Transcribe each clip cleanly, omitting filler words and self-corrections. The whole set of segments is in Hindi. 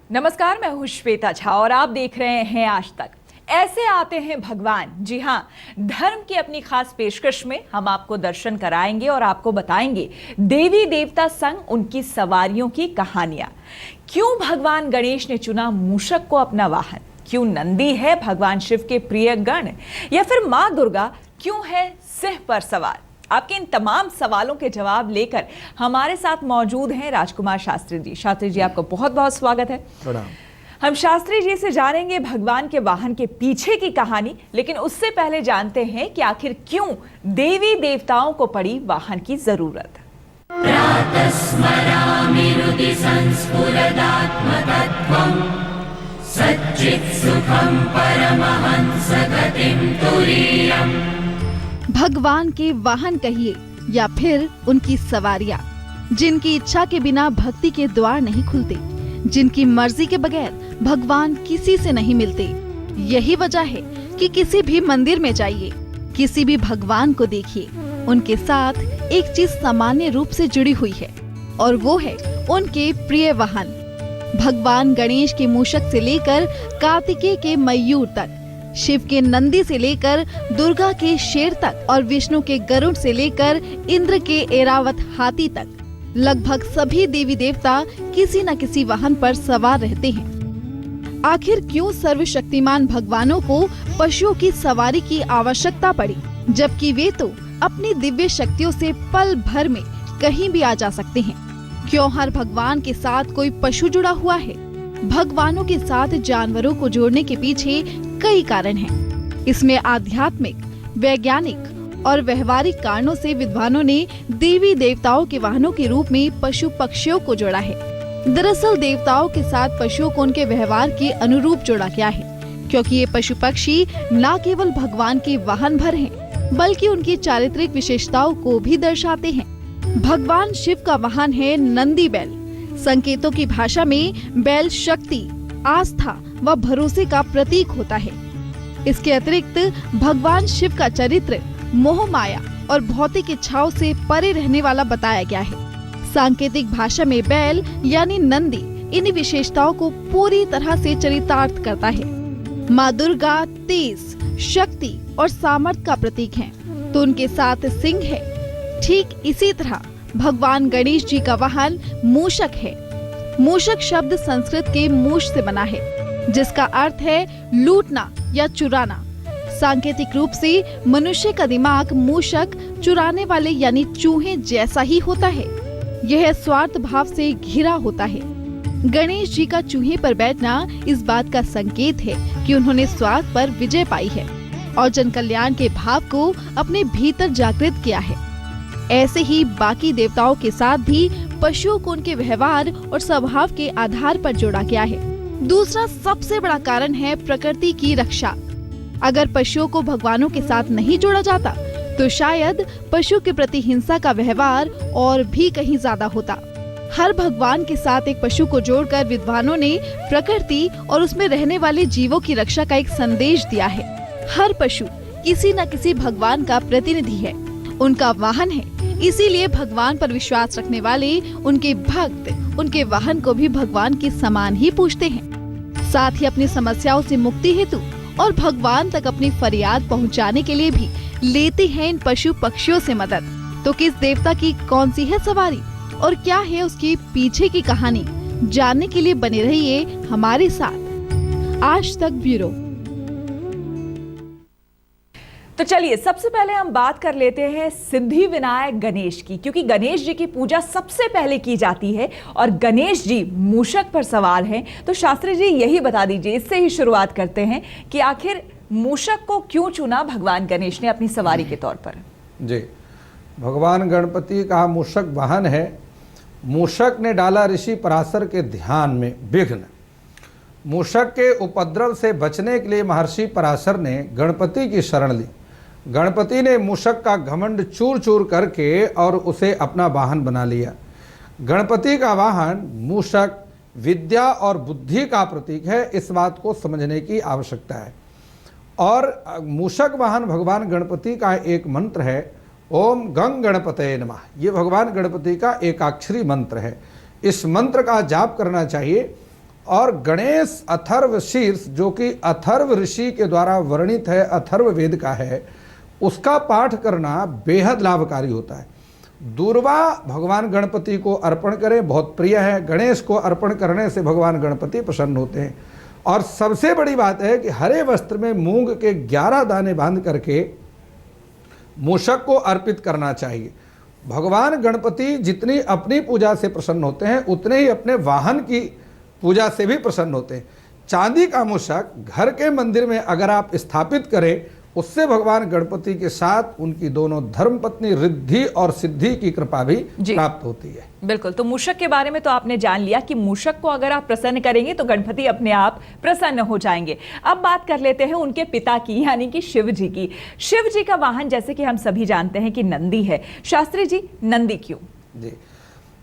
नमस्कार, मैं हूं श्वेता झा और आप देख रहे हैं आज तक। ऐसे आते हैं भगवान। जी हां, धर्म की अपनी खास पेशकश में हम आपको दर्शन कराएंगे और आपको बताएंगे देवी देवता संग उनकी सवारियों की कहानियां। क्यों भगवान गणेश ने चुना मूषक को अपना वाहन? क्यों नंदी है भगवान शिव के प्रिय गण? या फिर मां दुर्गा क्यों है सिंह पर सवार? आपके इन तमाम सवालों के जवाब लेकर हमारे साथ मौजूद हैं राजकुमार शास्त्री जी। शास्त्री जी, आपका बहुत बहुत स्वागत है। प्रणाम। हम शास्त्री जी से जानेंगे भगवान के वाहन के पीछे की कहानी, लेकिन उससे पहले जानते हैं कि आखिर क्यों देवी देवताओं को पड़ी वाहन की जरूरत। भगवान के वाहन कहिए या फिर उनकी सवारियां, जिनकी इच्छा के बिना भक्ति के द्वार नहीं खुलते, जिनकी मर्जी के बगैर भगवान किसी से नहीं मिलते। यही वजह है कि किसी भी मंदिर में जाइए, किसी भी भगवान को देखिए, उनके साथ एक चीज सामान्य रूप से जुड़ी हुई है और वो है उनके प्रिय वाहन। भगवान गणेश के मूषक से लेकर कार्तिकेय के मयूर तक, शिव के नंदी से लेकर दुर्गा के शेर तक और विष्णु के गरुड़ से लेकर इंद्र के ऐरावत हाथी तक, लगभग सभी देवी देवता किसी न किसी वाहन पर सवार रहते हैं। आखिर क्यों सर्वशक्तिमान भगवानों को पशुओं की सवारी की आवश्यकता पड़ी, जबकि वे तो अपनी दिव्य शक्तियों से पल भर में कहीं भी आ जा सकते हैं? क्यों हर भगवान के साथ कोई पशु जुड़ा हुआ है? भगवानों के साथ जानवरों को जोड़ने के पीछे कई कारण हैं। इसमें आध्यात्मिक, वैज्ञानिक और व्यवहारिक कारणों से विद्वानों ने देवी देवताओं के वाहनों के रूप में पशु पक्षियों को जोड़ा है। दरअसल देवताओं के साथ पशुओं को उनके व्यवहार के अनुरूप जोड़ा गया है, क्योंकि ये पशु पक्षी न केवल भगवान के वाहन भर हैं, बल्कि उनकी चारित्रिक विशेषताओं को भी दर्शाते हैं। भगवान शिव का वाहन है नंदी बैल। संकेतों की भाषा में बैल शक्ति, आस्था व भरोसे का प्रतीक होता है। इसके अतिरिक्त भगवान शिव का चरित्र मोह माया और भौतिक इच्छाओं से परे रहने वाला बताया गया है। सांकेतिक भाषा में बैल यानी नंदी इन विशेषताओं को पूरी तरह से चरितार्थ करता है। माँ दुर्गा तेज, शक्ति और सामर्थ्य का प्रतीक है, तो उनके साथ सिंह है। ठीक इसी तरह भगवान गणेश जी का वाहन मूषक है। मूषक शब्द संस्कृत के मूष से बना है, जिसका अर्थ है लूटना या चुराना। सांकेतिक रूप से मनुष्य का दिमाग मूषक, चुराने वाले यानी चूहे जैसा ही होता है। यह स्वार्थ भाव से घिरा होता है। गणेश जी का चूहे पर बैठना इस बात का संकेत है कि उन्होंने स्वार्थ पर विजय पाई है और जन कल्याण के भाव को अपने भीतर जागृत किया है। ऐसे ही बाकी देवताओं के साथ भी पशुओं को उनके व्यवहार और स्वभाव के आधार पर जोड़ा गया है। दूसरा सबसे बड़ा कारण है प्रकृति की रक्षा। अगर पशुओं को भगवानों के साथ नहीं जोड़ा जाता तो शायद पशु के प्रति हिंसा का व्यवहार और भी कहीं ज्यादा होता। हर भगवान के साथ एक पशु को जोड़कर विद्वानों ने प्रकृति और उसमें रहने वाले जीवों की रक्षा का एक संदेश दिया है। हर पशु किसी न किसी भगवान का प्रतिनिधि है, उनका वाहन है। इसीलिए भगवान पर विश्वास रखने वाले उनके भक्त उनके वाहन को भी भगवान के समान ही पूजते हैं। साथ ही अपनी समस्याओं से मुक्ति हेतु और भगवान तक अपनी फरियाद पहुंचाने के लिए भी लेते हैं इन पशु पक्षियों से मदद। तो किस देवता की कौन सी है सवारी और क्या है उसके पीछे की कहानी, जानने के लिए बने रहिए हमारे साथ। आज तक ब्यूरो। तो चलिए सबसे पहले हम बात कर लेते हैं सिद्धि विनायक गणेश की, क्योंकि गणेश जी की पूजा सबसे पहले की जाती है और गणेश जी मूषक पर सवार हैं। तो शास्त्री जी यही बता दीजिए, इससे ही शुरुआत करते हैं कि आखिर मूषक को क्यों चुना भगवान गणेश ने अपनी सवारी के तौर पर? जी, भगवान गणपति का मूषक वाहन है। मूषक ने डाला ऋषि पराशर के ध्यान में विघ्न। मूषक के उपद्रव से बचने के लिए महर्षि पराशर ने गणपति की शरण ली। गणपति ने मूषक का घमंड चूर चूर करके और उसे अपना वाहन बना लिया। गणपति का वाहन मूषक विद्या और बुद्धि का प्रतीक है, इस बात को समझने की आवश्यकता है। और मूषक वाहन भगवान गणपति का एक मंत्र है, ओम गंग गणपतये नमः। ये भगवान गणपति का एकाक्षरी मंत्र है। इस मंत्र का जाप करना चाहिए और गणेश अथर्व शीर्ष, जो कि अथर्व ऋषि के द्वारा वर्णित है, अथर्व वेद का है, उसका पाठ करना बेहद लाभकारी होता है। दूर्वा भगवान गणपति को अर्पण करें, बहुत प्रिय है। गणेश को अर्पण करने से भगवान गणपति प्रसन्न होते हैं। और सबसे बड़ी बात है कि हरे वस्त्र में मूंग के 11 दाने बांध करके मूषक को अर्पित करना चाहिए। भगवान गणपति जितनी अपनी पूजा से प्रसन्न होते हैं उतने ही अपने वाहन की पूजा से भी प्रसन्न होते हैं। चांदी का मूषक घर के मंदिर में अगर आप स्थापित करें, उससे भगवान गणपति के साथ उनकी दोनों धर्मपत्नी रिद्धि और सिद्धि की कृपा भी प्राप्त होती है। बिल्कुल, तो मूषक के बारे में तो आपने जान लिया कि मूषक को अगर आप प्रसन्न करेंगे तो गणपति अपने आप प्रसन्न हो जाएंगे। अब बात कर लेते हैं उनके पिता की, यानी कि शिव जी की। शिव जी का वाहन जैसे कि हम सभी जानते हैं कि नंदी है। शास्त्री जी, नंदी क्यों? जी,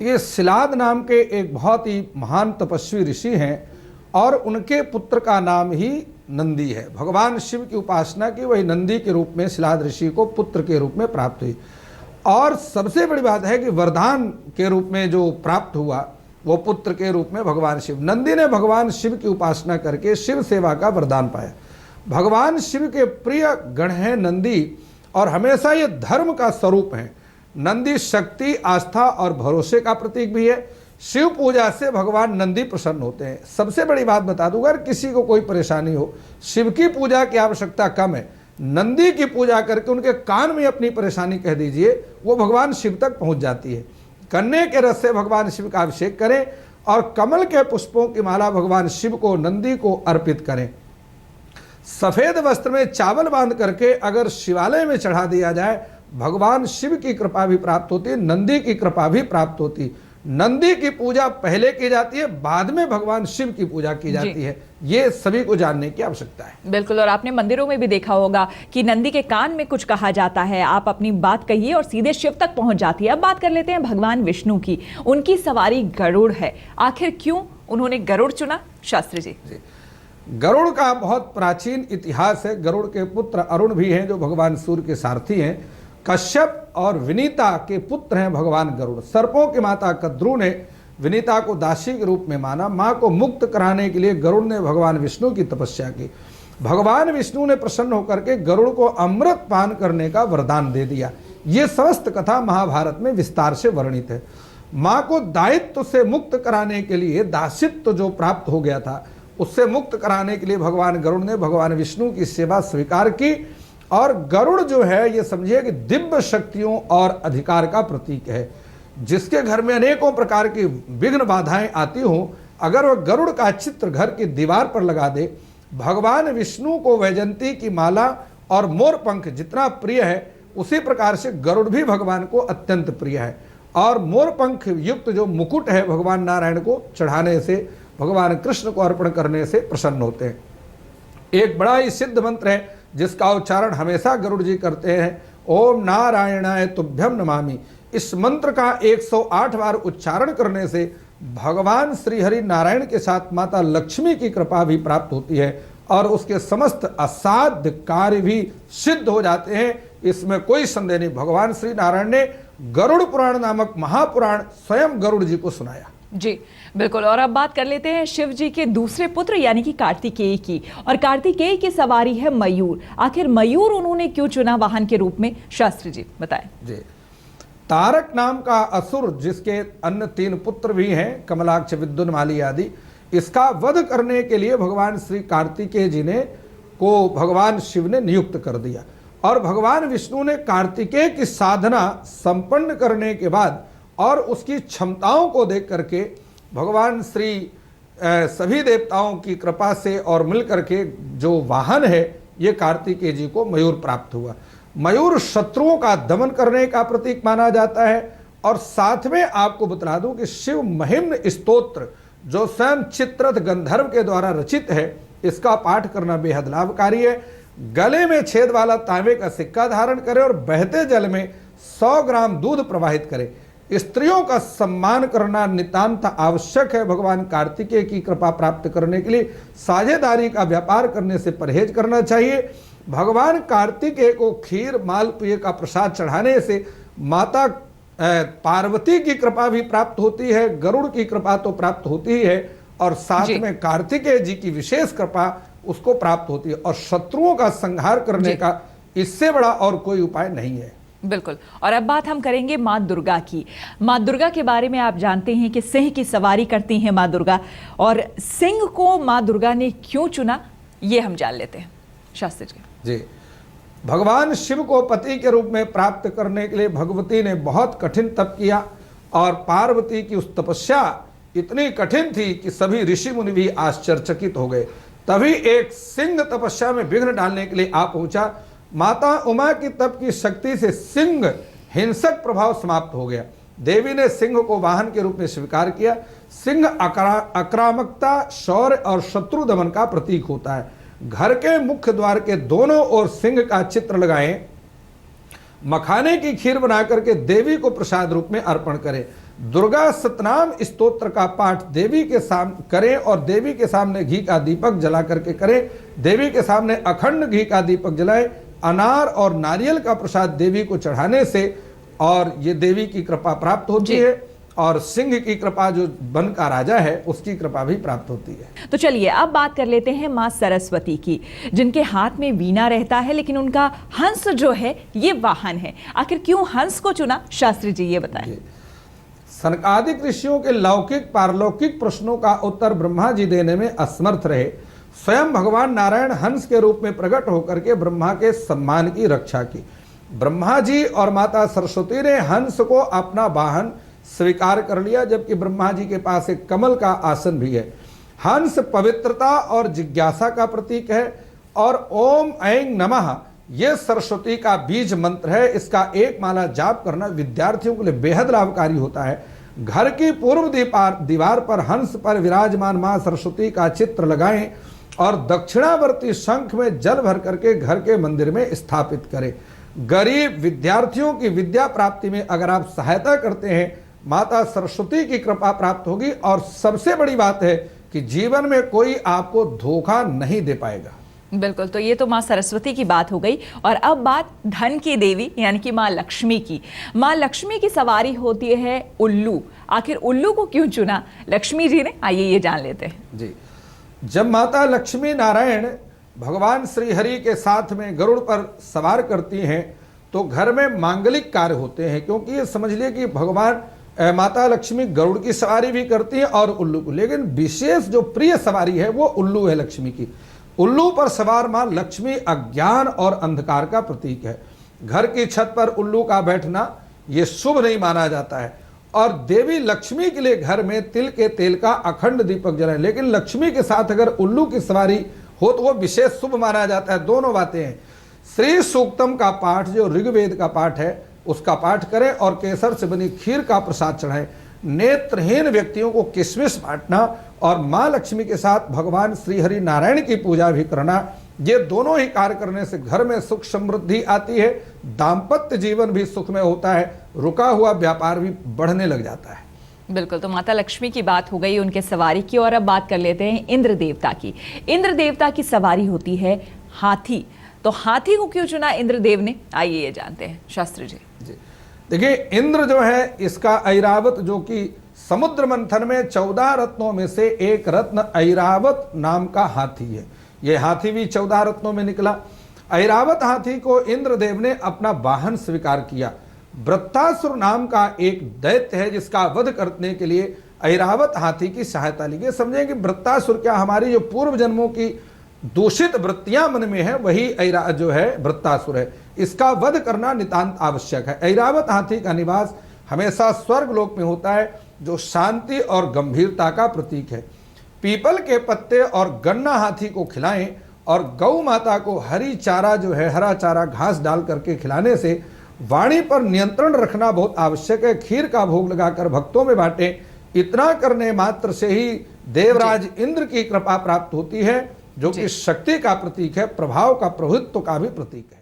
ये शिलाद नाम के एक बहुत ही महान तपस्वी ऋषि हैं और उनके पुत्र का नाम ही नंदी है। भगवान शिव की उपासना की, वही नंदी के रूप में शिलाद ऋषि को पुत्र के रूप में प्राप्त हुई। और सबसे बड़ी बात है कि वरदान के रूप में जो प्राप्त हुआ वो पुत्र के रूप में भगवान शिव। नंदी ने भगवान शिव की उपासना करके शिव सेवा का वरदान पाया। भगवान शिव के प्रिय गण हैं नंदी, और हमेशा ये धर्म का स्वरूप है। नंदी शक्ति, आस्था और भरोसे का प्रतीक भी है। शिव पूजा से भगवान नंदी प्रसन्न होते हैं। सबसे बड़ी बात बता दूं, अगर किसी को कोई परेशानी हो, शिव की पूजा की आवश्यकता कम है, नंदी की पूजा करके उनके कान में अपनी परेशानी कह दीजिए, वो भगवान शिव तक पहुंच जाती है। गन्ने के रस से भगवान शिव का अभिषेक करें और कमल के पुष्पों की माला भगवान शिव को, नंदी को अर्पित करें। सफेद वस्त्र में चावल बांध करके अगर शिवालय में चढ़ा दिया जाए, भगवान शिव की कृपा भी प्राप्त होती है, नंदी की कृपा भी प्राप्त होती है। नंदी की पूजा पहले की जाती है, बाद में भगवान शिव की पूजा की जाती है। ये सभी को जानने की आवश्यकता है। बिल्कुल, और आपने मंदिरों में भी देखा होगा कि नंदी के कान में कुछ कहा जाता है, आप अपनी बात कहिए और सीधे शिव तक पहुंच जाती है। अब बात कर लेते हैं भगवान विष्णु की। उनकी सवारी गरुड़ है, आखिर क्यों उन्होंने गरुड़ चुना? शास्त्री जी। गरुड़ का बहुत प्राचीन इतिहास है। गरुड़ के पुत्र अरुण भी हैं जो भगवान सूर्य के सारथी हैं। कश्यप और विनीता के पुत्र हैं भगवान गरुड़। सर्पों की माता कद्रू ने विनीता को दासी के रूप में माना। मां को मुक्त कराने के लिए गरुड़ ने भगवान विष्णु की तपस्या की। भगवान विष्णु ने प्रसन्न होकर के गरुड़ को अमृत पान करने का वरदान दे दिया। ये समस्त कथा महाभारत में विस्तार से वर्णित है। मां को दायित्व से मुक्त कराने के लिए, दासित्व जो प्राप्त हो गया था उससे मुक्त कराने के लिए भगवान गरुड़ ने भगवान विष्णु की सेवा स्वीकार की। और गरुड़ जो है, ये समझिए कि दिव्य शक्तियों और अधिकार का प्रतीक है। जिसके घर में अनेकों प्रकार की विघ्न बाधाएं आती हों, अगर वह गरुड़ का चित्र घर की दीवार पर लगा दे, भगवान विष्णु को वैजंती की माला और मोर पंख जितना प्रिय है, उसी प्रकार से गरुड़ भी भगवान को अत्यंत प्रिय है। और मोर पंख युक्त जो मुकुट है, भगवान नारायण को चढ़ाने से, भगवान कृष्ण को अर्पण करने से प्रसन्न होते हैं। एक बड़ा ही सिद्ध मंत्र है जिसका उच्चारण हमेशा गरुड़ जी करते हैं, ओम नारायणाय तुभ्यम नमामि। इस मंत्र का 108 बार उच्चारण करने से भगवान श्री हरि नारायण के साथ माता लक्ष्मी की कृपा भी प्राप्त होती है और उसके समस्त असाध्य कार्य भी सिद्ध हो जाते हैं। इसमें कोई संदेह नहीं। भगवान श्री नारायण ने गरुड़ पुराण नामक महापुराण स्वयं गरुड़ जी को सुनाया। जी बिल्कुल, और अब बात कर लेते हैं शिव जी के दूसरे पुत्र यानी कि कार्तिकेय की। और कार्तिकेय की सवारी है मयूर। आखिर मयूर उन्होंने क्यों चुना वाहन के रूप में? शास्त्री जी बताएं। जी, तारक नाम का असुर, जिसके अन्य 3 पुत्र भी हैं, कमलाक्ष, विद्युन्माली आदि, इसका वध करने के लिए भगवान श्री कार्तिकेय जी ने को भगवान शिव ने नियुक्त कर दिया। और भगवान विष्णु ने कार्तिकेय की साधना संपन्न करने के बाद और उसकी क्षमताओं को देख करके भगवान श्री सभी देवताओं की कृपा से और मिलकर के जो वाहन है, ये कार्तिकेय जी को मयूर प्राप्त हुआ। मयूर शत्रुओं का दमन करने का प्रतीक माना जाता है। और साथ में आपको बता दूं कि शिव महिम्न स्तोत्र जो स्वयं चित्ररथ गंधर्व के द्वारा रचित है, इसका पाठ करना बेहद लाभकारी है। गले में छेद वाला तांबे का सिक्का धारण करें और बहते जल में 100 ग्राम दूध प्रवाहित करें। स्त्रियों का सम्मान करना नितांत आवश्यक है। भगवान कार्तिकेय की कृपा प्राप्त करने के लिए साझेदारी का व्यापार करने से परहेज करना चाहिए। भगवान कार्तिकेय को खीर, मालपुए का प्रसाद चढ़ाने से माता पार्वती की कृपा भी प्राप्त होती है, गरुड़ की कृपा तो प्राप्त होती ही है और साथ जी। में कार्तिकेय जी की विशेष कृपा उसको प्राप्त होती है, और शत्रुओं का संहार करने जी। का इससे बड़ा और कोई उपाय नहीं है। बिल्कुल। और अब बात हम करेंगे माँ दुर्गा की। माँ दुर्गा के बारे में आप जानते हैं कि सिंह की सवारी करती हैं माँ दुर्गा, और सिंह को माँ दुर्गा ने क्यों चुना ये हम जान लेते हैं शास्त्री जी। जी, भगवान शिव को पति के रूप में प्राप्त करने के लिए भगवती ने बहुत कठिन तप किया, और पार्वती की उस तपस्या इतनी कठिन थी कि सभी ऋषि मुनि भी आश्चर्यचकित हो गए। तभी एक सिंह तपस्या में विघ्न डालने के लिए आ पहुंचा। माता उमा की तप की शक्ति से सिंह हिंसक प्रभाव समाप्त हो गया। देवी ने सिंह को वाहन के रूप में स्वीकार किया। सिंह आक्रामकता, शौर्य और शत्रु दमन का प्रतीक होता है। घर के मुख्य द्वार के दोनों ओर सिंह का चित्र लगाएं। मखाने की खीर बना करके देवी को प्रसाद रूप में अर्पण करें। दुर्गा सतनाम स्तोत्र का पाठ देवी के सामने करें, और देवी के सामने घी का दीपक जला करके करें। देवी के सामने अखंड घी का दीपक जलाएं। अनार और नारियल का प्रसाद देवी को चढ़ाने से और ये देवी की कृपा प्राप्त होती है, और सिंह की कृपा जो वन का राजा है उसकी कृपा भी प्राप्त होती है। तो चलिए अब बात कर लेते हैं माँ सरस्वती की, जिनके हाथ में वीणा रहता है, लेकिन उनका हंस जो है ये वाहन है। आखिर क्यों हंस को चुना, शास्त्री जी ये बताएं। सनकादिक ऋषियों के लौकिक पारलौकिक प्रश्नों का उत्तर ब्रह्मा जी देने में असमर्थ रहे। स्वयं भगवान नारायण हंस के रूप में प्रकट होकर के ब्रह्मा के सम्मान की रक्षा की। ब्रह्मा जी और माता सरस्वती ने हंस को अपना वाहन स्वीकार कर लिया, जबकि ब्रह्मा जी के पास एक कमल का आसन भी है। हंस पवित्रता और जिज्ञासा का प्रतीक है, और ओम ऐं नमः ये सरस्वती का बीज मंत्र है। इसका एक माला जाप करना विद्यार्थियों के लिए बेहद लाभकारी होता है। घर की पूर्व दीवार पर हंस पर विराजमान मां सरस्वती का चित्र लगाएं, और दक्षिणावर्ती शंख में जल भर करके घर के मंदिर में स्थापित करें। गरीब विद्यार्थियों की विद्या प्राप्ति में अगर आप सहायता करते हैं, माता सरस्वती की कृपा प्राप्त होगी, और सबसे बड़ी बात है कि जीवन में कोई आपको धोखा नहीं दे पाएगा। बिल्कुल। तो ये तो माँ सरस्वती की बात हो गई, और अब बात धन की देवी यानी कि माँ लक्ष्मी की। माँ लक्ष्मी की सवारी होती है उल्लू। आखिर उल्लू को क्यों चुना लक्ष्मी जी ने, आइए ये जान लेते हैं। जी, जब माता लक्ष्मी नारायण भगवान श्री हरि के साथ में गरुड़ पर सवार करती हैं, तो घर में मांगलिक कार्य होते हैं। क्योंकि ये समझ लिए कि भगवान माता लक्ष्मी गरुड़ की सवारी भी करती है और उल्लू को, लेकिन विशेष जो प्रिय सवारी है वो उल्लू है लक्ष्मी की। उल्लू पर सवार मां लक्ष्मी अज्ञान और अंधकार का प्रतीक है। घर की छत पर उल्लू का बैठना ये शुभ नहीं माना जाता है, और देवी लक्ष्मी के लिए घर में तिल के तेल का अखंड दीपक जलाएं। लेकिन लक्ष्मी के साथ अगर उल्लू की सवारी हो तो वो विशेष शुभ माना जाता है। दोनों बातें हैं। श्री सूक्तम का पाठ जो ऋग्वेद का पाठ है उसका पाठ करें, और केसर से बनी खीर का प्रसाद चढ़ाएं। नेत्रहीन व्यक्तियों को किशमिश बांटना और मां लक्ष्मी के साथ भगवान श्री हरि नारायण की पूजा भी करना, ये दोनों ही कार्य करने से घर में सुख समृद्धि आती है, दाम्पत्य जीवन भी सुखमय होता है, रुका हुआ व्यापार भी बढ़ने लग जाता है। बिल्कुल। तो माता लक्ष्मी की बात हो गई, उनके सवारी की, और अब बात कर लेते हैं इंद्र देवता की। इंद्र देवता की सवारी होती है हाथी। तो हाथी को क्यों चुना इंद्रदेव ने, आइए ये जानते हैं शास्त्री जी। देखिए, इंद्र जो है इसका ऐरावत, जो कि समुद्र मंथन में 14 रत्नों में से एक रत्न ऐरावत नाम का हाथी है। यह हाथी भी 14 रत्नों में निकला। ऐरावत हाथी को इंद्रदेव ने अपना वाहन स्वीकार किया। वृत्तासुर नाम का एक दैत्य है जिसका वध करने के लिए ऐरावत हाथी की सहायता ली गई। समझें कि वृत्तासुर क्या, हमारी जो पूर्व जन्मों की दूषित वृत्तियां मन में है वही जो है वृत्तासुर है। इसका वध करना नितांत आवश्यक है। ऐरावत हाथी का निवास हमेशा स्वर्ग लोक में होता है, जो शांति और गंभीरता का प्रतीक है। पीपल के पत्ते और गन्ना हाथी को खिलाएं, और गौ माता को हरी चारा जो है, हरा चारा घास डाल करके खिलाने से वाणी पर नियंत्रण रखना बहुत आवश्यक है। खीर का भोग लगाकर भक्तों में बांटें। इतना करने मात्र से ही देवराज इंद्र की कृपा प्राप्त होती है, जो कि शक्ति का प्रतीक है, प्रभाव का, प्रभुत्व का भी प्रतीक है।